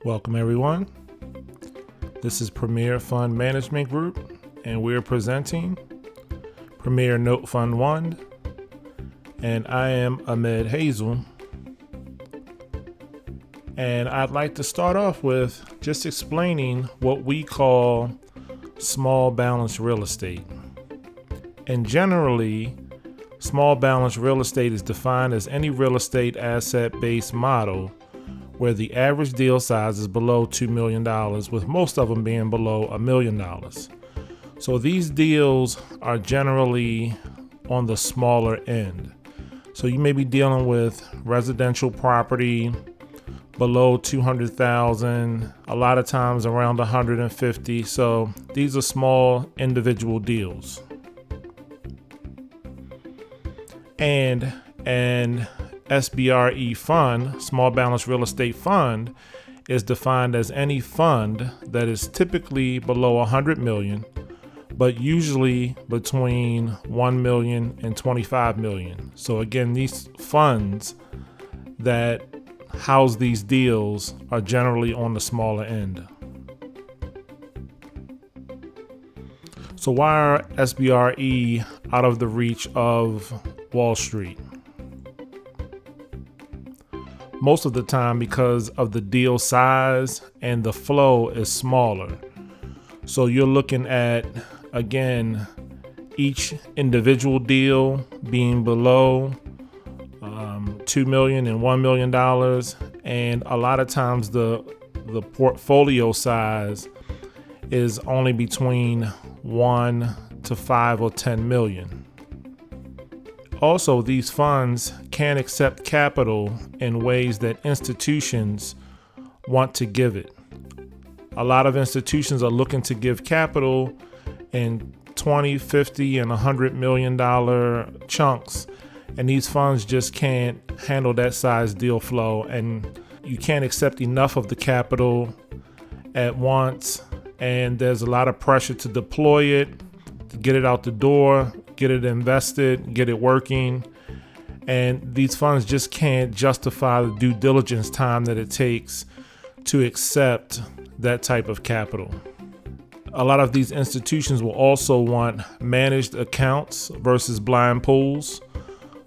Welcome, everyone. This is Premier Fund Management Group, and we're presenting Premier Note Fund 1, and I am Ahmed Hazel. And I'd like to start off with just explaining what we call small balance real estate. And generally, small balance real estate is defined as any real estate asset-based model where the average deal size is below $2 million, with most of them being below $1 million. So these deals are generally on the smaller end. So you may be dealing with residential property below 200,000, a lot of times around 150. So these are small individual deals. And an SBRE fund, small balance real estate fund, is defined as any fund that is typically below 100 million, but usually between 1 million and 25 million. So again, these funds that house these deals are generally on the smaller end. So why are SBRE out of the reach of Wall Street? Most of the time because of the deal size and the flow is smaller. So you're looking at, again, each individual deal being below $2 million and $1 million. And a lot of times the portfolio size is only between 1 to 5 or 10 million. Also, these funds can accept capital in ways that institutions want to give it. A lot of institutions are looking to give capital in 20, 50, and $100 million chunks, and these funds just can't handle that size deal flow, and you can't accept enough of the capital at once, and there's a lot of pressure to deploy it, to get it out the door, get it invested, get it working. And these funds just can't justify the due diligence time that it takes to accept that type of capital. A lot of these institutions will also want managed accounts versus blind pools.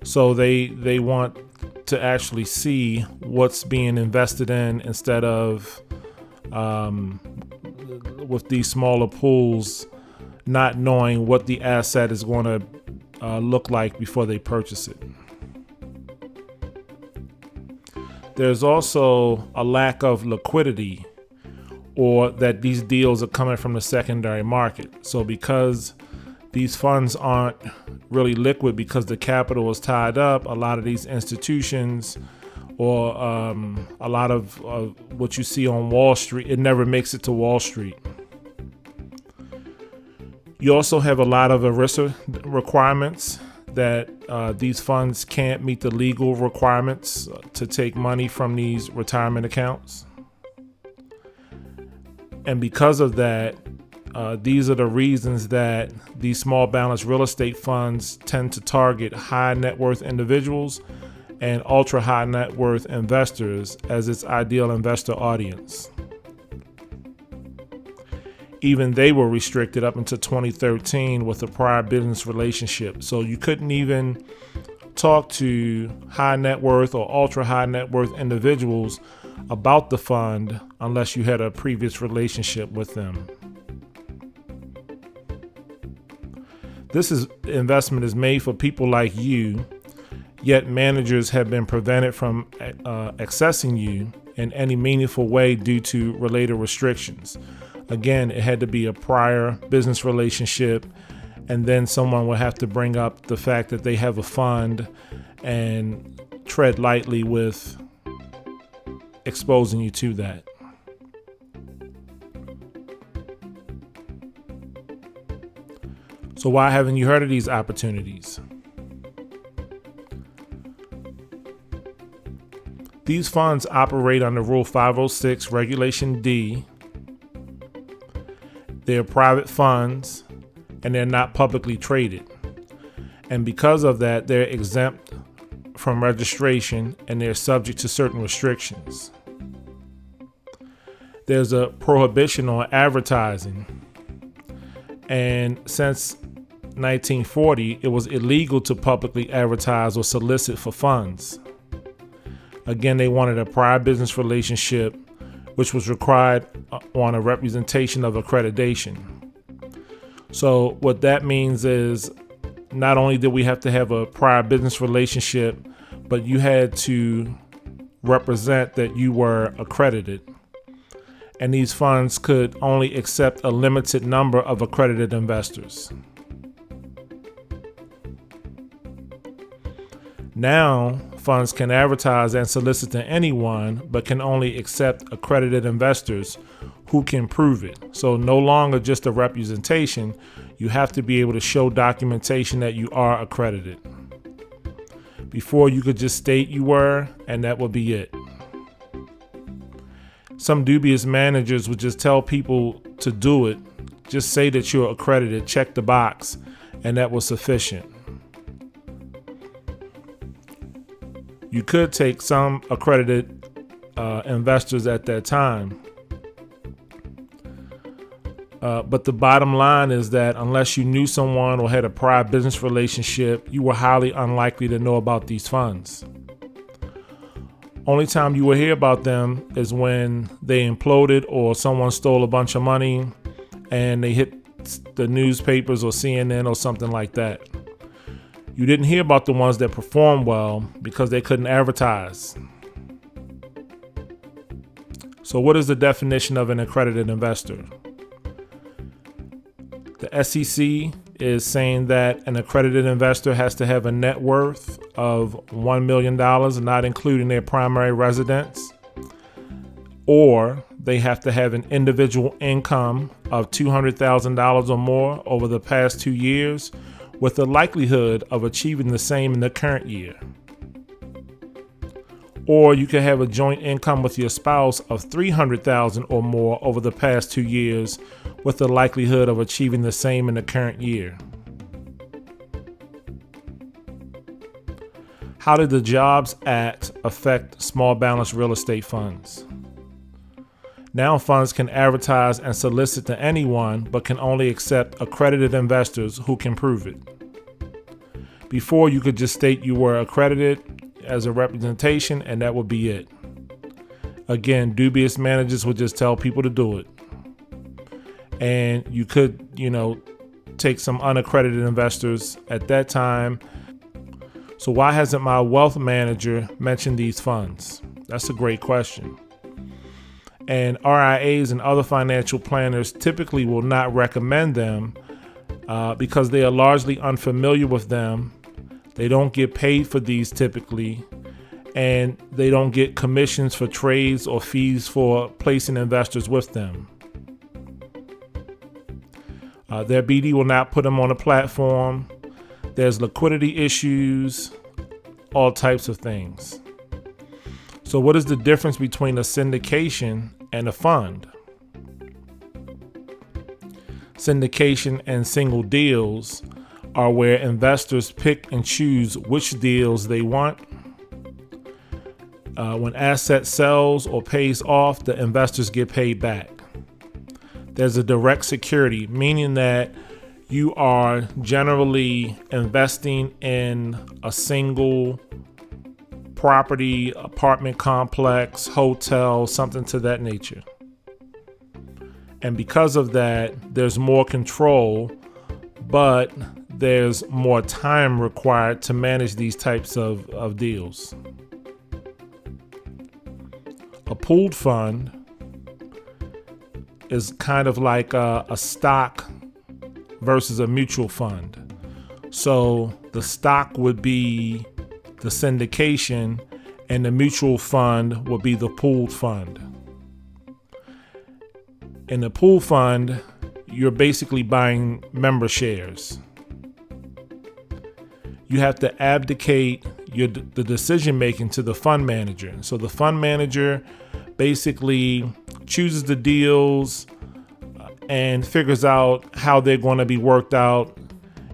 So they want to actually see what's being invested in instead of with these smaller pools not knowing what the asset is going to look like before they purchase it. There's also a lack of liquidity, or that these deals are coming from the secondary market. So because these funds aren't really liquid because the capital is tied up, a lot of these institutions or a lot of what you see on Wall Street, it never makes it to Wall Street. You also have a lot of ERISA requirements that these funds can't meet the legal requirements to take money from these retirement accounts. And because of that, these are the reasons that these small balance real estate funds tend to target high net worth individuals and ultra high net worth investors as its ideal investor audience. Even they were restricted up until 2013 with a prior business relationship. So you couldn't even talk to high net worth or ultra high net worth individuals about the fund unless you had a previous relationship with them. This investment is made for people like you, yet managers have been prevented from accessing you in any meaningful way due to related restrictions. Again, it had to be a prior business relationship, and then someone would have to bring up the fact that they have a fund and tread lightly with exposing you to that. So why haven't you heard of these opportunities? These funds operate under Rule 506, Regulation D. They're private funds and they're not publicly traded. And because of that, they're exempt from registration and they're subject to certain restrictions. there's a prohibition on advertising. And since 1940, it was illegal to publicly advertise or solicit for funds. Again, they wanted a prior business relationship, which was required on a representation of accreditation. So what that means is not only did we have to have a prior business relationship, but you had to represent that you were accredited. And these funds could only accept a limited number of accredited investors. Now, funds can advertise and solicit to anyone, but can only accept accredited investors who can prove it. So no longer just a representation, you have to be able to show documentation that you are accredited. Before, you could just state you were, and that would be it. Some dubious managers would just tell people to do it. Just say that you're accredited, check the box, and that was sufficient. You could take some accredited investors at that time. But the bottom line is that unless you knew someone or had a prior business relationship, you were highly unlikely to know about these funds. Only time you will hear about them is when they imploded or someone stole a bunch of money and they hit the newspapers or CNN or something like that. You didn't hear about the ones that performed well because they couldn't advertise. So what is the definition of an accredited investor? The SEC is saying that an accredited investor has to have a net worth of $1 million, not including their primary residence, or they have to have an individual income of $200,000 or more over the past 2 years, with the likelihood of achieving the same in the current year. Or you can have a joint income with your spouse of $300,000 or more over the past 2 years, with the likelihood of achieving the same in the current year. How did the Jobs Act affect small balance real estate funds? Now funds can advertise and solicit to anyone, but can only accept accredited investors who can prove it. Before, you could just state you were accredited as a representation, and that would be it. Again, dubious managers would just tell people to do it. And you could, take some unaccredited investors at that time. So why hasn't my wealth manager mentioned these funds? That's a great question. And RIAs and other financial planners typically will not recommend them because they are largely unfamiliar with them. They don't get paid for these typically, and they don't get commissions for trades or fees for placing investors with them. Their BD will not put them on a platform. There's liquidity issues, all types of things. So what is the difference between a syndication and a fund? Syndication and single deals are where investors pick and choose which deals they want. When asset sells or pays off, the investors get paid back. There's a direct security, meaning that you are generally investing in a single property, apartment complex, hotel, something to that nature. And because of that, there's more control, but there's more time required to manage these types of deals. A pooled fund is kind of like a stock versus a mutual fund. So the stock would be the syndication and the mutual fund would be the pooled fund. In the pooled fund, you're basically buying member shares. You have to abdicate the decision making to the fund manager. So the fund manager basically chooses the deals and figures out how they're going to be worked out.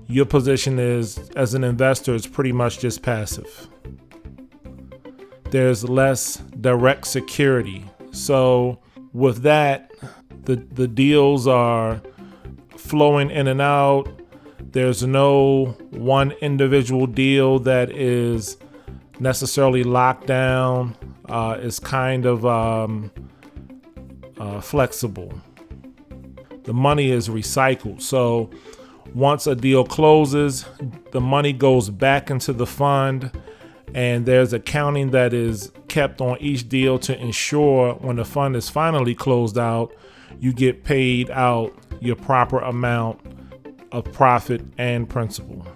Your position is, as an investor, is pretty much just passive. There's less direct security. So With that, the deals are flowing in and out. There's no one individual deal that is necessarily locked down. It's kind of flexible. The money is recycled. So once a deal closes, the money goes back into the fund, and there's accounting that is kept on each deal to ensure when the fund is finally closed out, you get paid out your proper amount of profit and principal.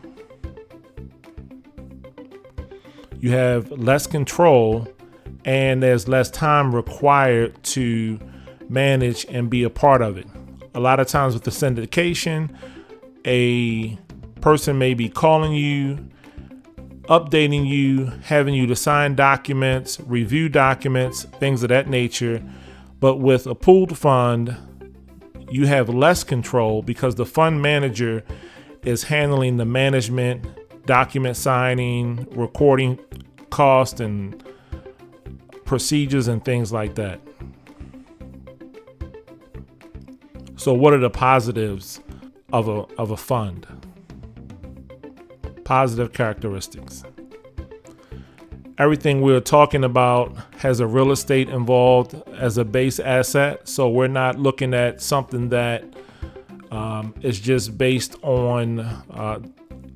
You have less control, and there's less time required to manage and be a part of it. A lot of times with the syndication, a person may be calling you, updating you, having you to sign documents, review documents, things of that nature. But with a pooled fund, you have less control because the fund manager is handling the management, document signing, recording cost and procedures and things like that. So what are the positives of a fund? Positive characteristics. Everything we're talking about has a real estate involved as a base asset. So we're not looking at something that is just based on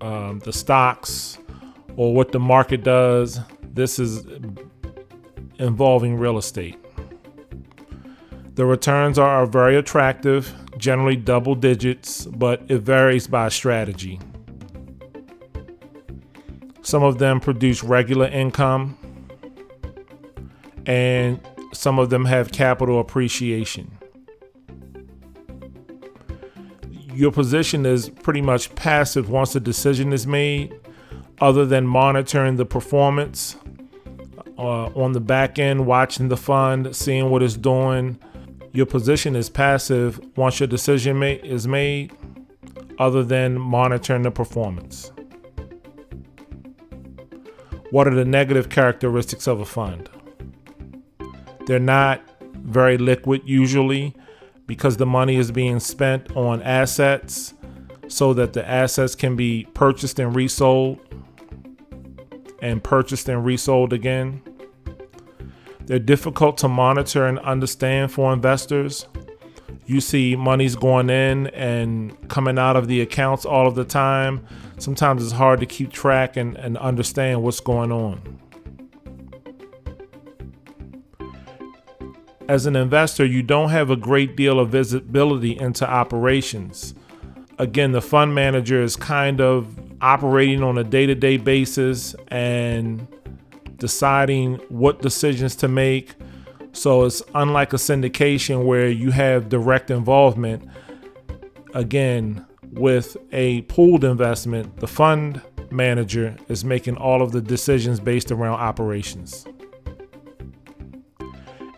the stocks or what the market does. This is involving real estate. The returns are very attractive, generally double digits, but it varies by strategy. Some of them produce regular income, and some of them have capital appreciation. Your position is pretty much passive once a decision is made, other than monitoring the performance on the back end, watching the fund, seeing what it's doing. Your position is passive once your decision is made, other than monitoring the performance. What are the negative characteristics of a fund? They're not very liquid usually because the money is being spent on assets so that the assets can be purchased and resold and purchased and resold again. They're difficult to monitor and understand for investors. You see monies going in and coming out of the accounts all of the time. Sometimes it's hard to keep track and understand what's going on. As an investor, you don't have a great deal of visibility into operations. Again, the fund manager is kind of operating on a day-to-day basis and deciding what decisions to make. So it's unlike a syndication where you have direct involvement. Again, with a pooled investment, the fund manager is making all of the decisions based around operations.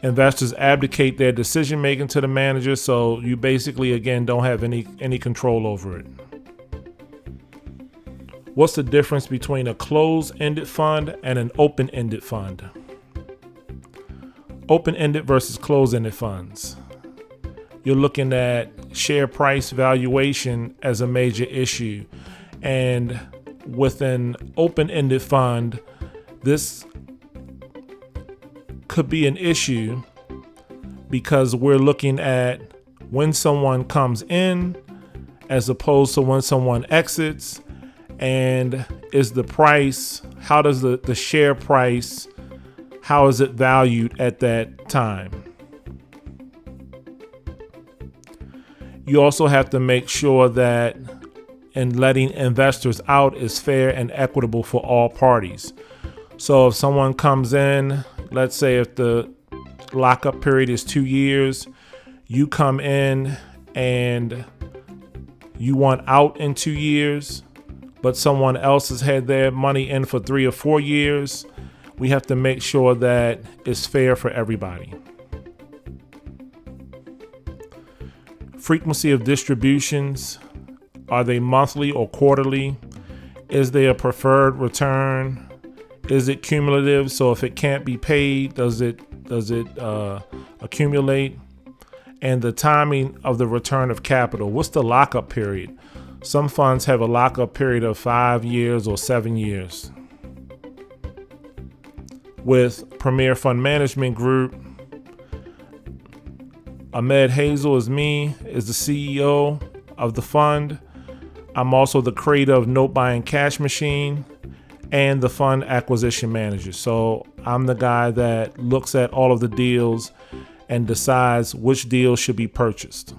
Investors abdicate their decision making to the manager, so you basically, again, don't have any control over it. What's the difference between a closed-ended fund and an open-ended fund? Open-ended versus closed-ended funds. You're looking at share price valuation as a major issue. And with an open-ended fund, this could be an issue because we're looking at when someone comes in as opposed to when someone exits. And is the price, how does the share price, how is it valued at that time? You also have to make sure that in letting investors out is fair and equitable for all parties. So if someone comes in, let's say if the lockup period is 2 years, you come in and you want out in 2 years, but someone else has had their money in for 3 or 4 years, we have to make sure that it's fair for everybody. Frequency of distributions. Are they monthly or quarterly? Is there a preferred return? Is it cumulative? So if it can't be paid, does it accumulate? and the timing of the return of capital. What's the lockup period? Some funds have a lockup period of 5 years or 7 years. With Premier Fund Management Group, Ahmed Hazel is the CEO of the fund. I'm also the creator of Note Buying Cash Machine and the fund acquisition manager. So I'm the guy that looks at all of the deals and decides which deals should be purchased.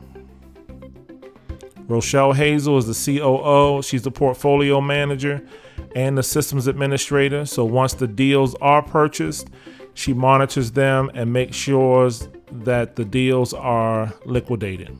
Rochelle Hazel is the COO. She's the portfolio manager and the systems administrator. So once the deals are purchased, she monitors them and makes sure that the deals are liquidated.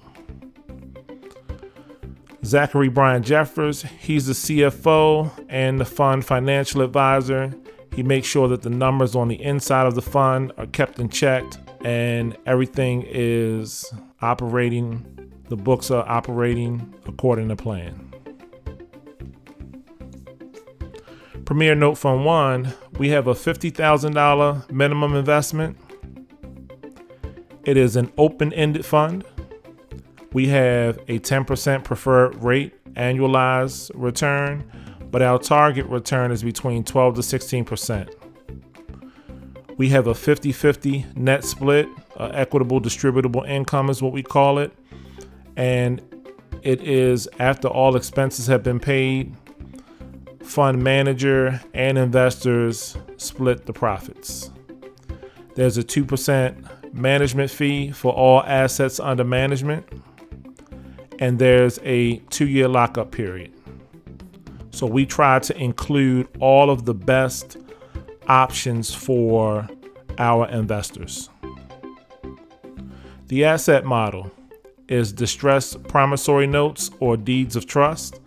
Zachary Brian Jeffers, he's the CFO and the fund financial advisor. He makes sure that the numbers on the inside of the fund are kept in check and everything is operating, the books are operating according to plan. Premier Note Fund 1, we have a $50,000 minimum investment. It is an open-ended fund. We have a 10% preferred rate annualized return, but our target return is between 12 to 16%. We have a 50-50 net split, equitable distributable income is what we call it. And it is after all expenses have been paid, fund manager and investors split the profits. There's a 2% management fee for all assets under management. And there's a 2-year lockup period. So we try to include all of the best options for our investors. The asset model is distressed promissory notes or deeds of trust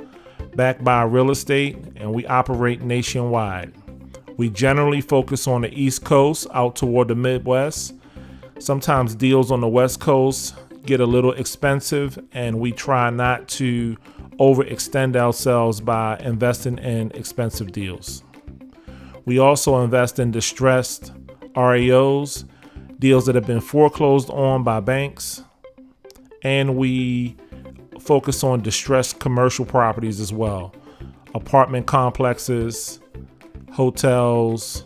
backed by real estate, and we operate nationwide. We generally focus on the East Coast out toward the Midwest. Sometimes deals on the West Coast get a little expensive, and we try not to overextend ourselves by investing in expensive deals. We also invest in distressed REOs, deals that have been foreclosed on by banks, and we focus on distressed commercial properties as well, apartment complexes, hotels,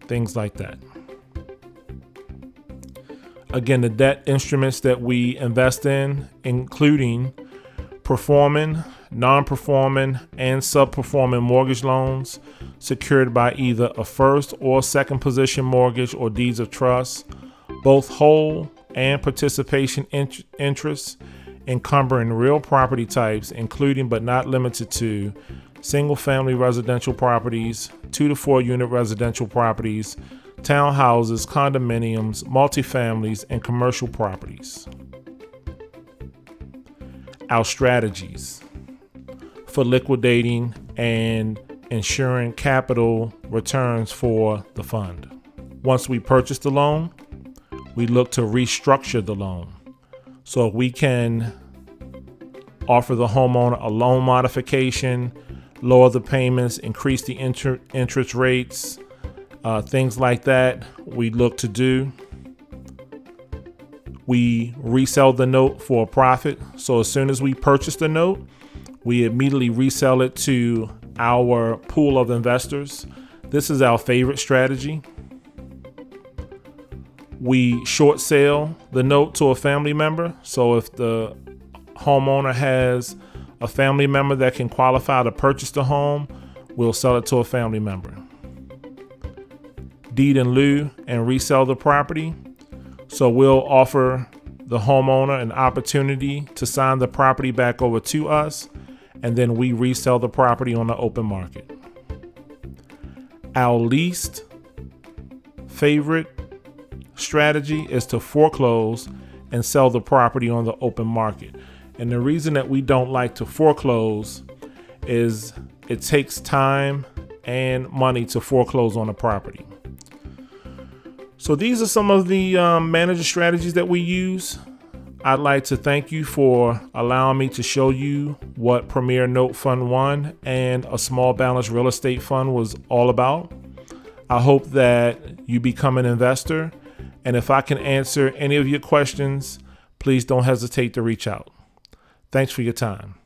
things like that. Again, the debt instruments that we invest in, including performing, non-performing, and sub-performing mortgage loans secured by either a first or second position mortgage or deeds of trust, both whole and participation interests encumbering real property types, including but not limited to single-family residential properties, 2 to 4 unit residential properties, townhouses, condominiums, multifamilies, and commercial properties. Our strategies for liquidating and ensuring capital returns for the fund. Once we purchase the loan, we look to restructure the loan. So we can offer the homeowner a loan modification, lower the payments, increase the interest rates, things like that we look to do. We resell the note for a profit. So as soon as we purchase the note, we immediately resell it to our pool of investors. This is our favorite strategy. We short sale the note to a family member. So if the homeowner has a family member that can qualify to purchase the home, we'll sell it to a family member. Deed in lieu and resell the property. So we'll offer the homeowner an opportunity to sign the property back over to us, and then we resell the property on the open market. Our least favorite strategy is to foreclose and sell the property on the open market. And the reason that we don't like to foreclose is it takes time and money to foreclose on a property. So these are some of the manager strategies that we use. I'd like to thank you for allowing me to show you what Premier Note Fund 1 and a small balance real estate fund was all about. I hope that you become an investor. And if I can answer any of your questions, please don't hesitate to reach out. Thanks for your time.